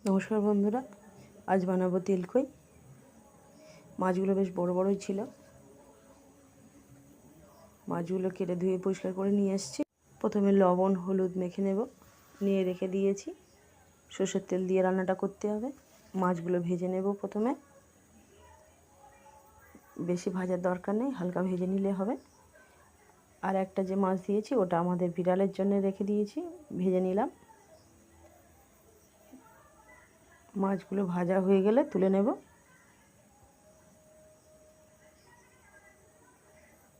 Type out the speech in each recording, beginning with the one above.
নমস্কার বন্ধুরা, আজ বানাবো তেলকই। মাছগুলো বেশ বড় বড়ই ছিল। মাছগুলো কেটে ধুয়ে পরিষ্কার করে নিয়ে এসেছি। প্রথমে লবণ হলুদ মেখে নেব, নিয়ে রেখে দিয়েছি। সরষের তেল দিয়ে রান্নাটা করতে হবে। মাছগুলো ভেজে নেব প্রথমে। বেশি ভাজার দরকার নেই, হালকা ভেজে নিলে হবে। আর একটা যে মাছ দিয়েছি ওটা আমাদের বিড়ালের জন্য রেখে দিয়েছি, ভেজে নিলাম। মাছগুলো ভাজা হয়ে গেলে তুলে নেব।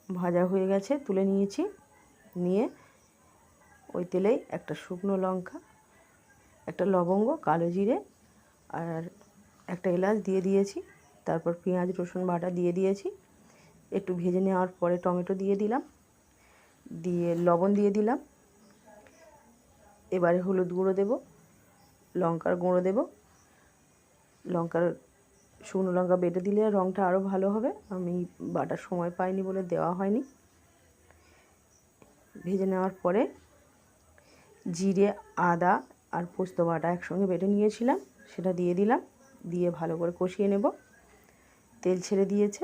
ভাজা হয়ে গেছে, তুলে নিয়েছি। নিয়ে ওই তেলেই একটা শুকনো লঙ্কা, একটা লবঙ্গ, কালো জিরে আর একটা এলাচ দিয়ে দিয়েছি। তারপর পেঁয়াজ রসুন বাটা দিয়ে দিয়েছি। একটু ভেজে নেওয়ার পরে টমেটো দিয়ে দিলাম, দিয়ে লবণ দিয়ে দিলাম। এবারে হলুদ গুঁড়ো দেব, লঙ্কার গুঁড়ো দেব। শুকনো লঙ্কা বেটে দিলে রঙটা আরও ভালো হবে। আমি বাটার সময় পাইনি বলে দেওয়া হয়নি। ভেজে নেওয়ার পরে জিরে আদা আর পোস্ত বাটা একসঙ্গে বেটে নিয়েছিলাম, সেটা দিয়ে দিলাম। দিয়ে ভালো করে কষিয়ে নেব। তেল ছেড়ে দিয়েছে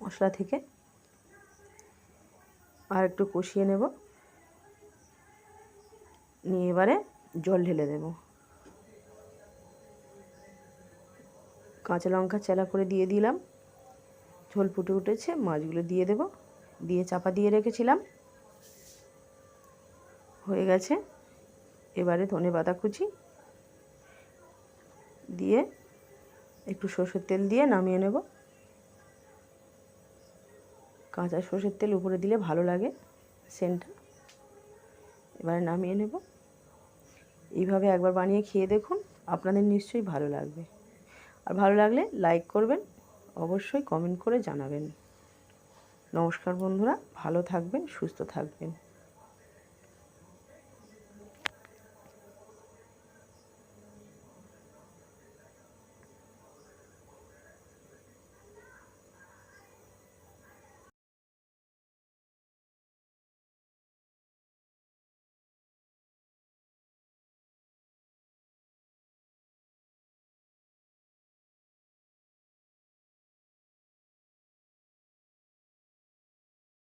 মশলা থেকে, আর একটু কষিয়ে নেব। নিয়ে এবারে জল ঢেলে দেব। কাঁচা লঙ্কা চেলা করে দিয়ে দিলাম। ঝোল ফুটে উঠেছে, মাছগুলো দিয়ে দেব। দিয়ে চাপা দিয়ে রেখেছিলাম, হয়ে গেছে। এবারে ধনেপাতা কুচি দিয়ে একটু সরষের তেল দিয়ে নামিয়ে নেব। কাঁচা সরষের তেল উপরে দিলে ভালো লাগে সেন্টটা। এবারে নামিয়ে নেব। এইভাবে একবার বানিয়ে খেয়ে দেখুন, আপনাদের নিশ্চয়ই ভালো লাগবে। আর ভালো লাগলে লাইক করবেন, অবশ্যই কমেন্ট করে জানাবেন। নমস্কার বন্ধুরা, ভালো থাকবেন, সুস্থ থাকবেন।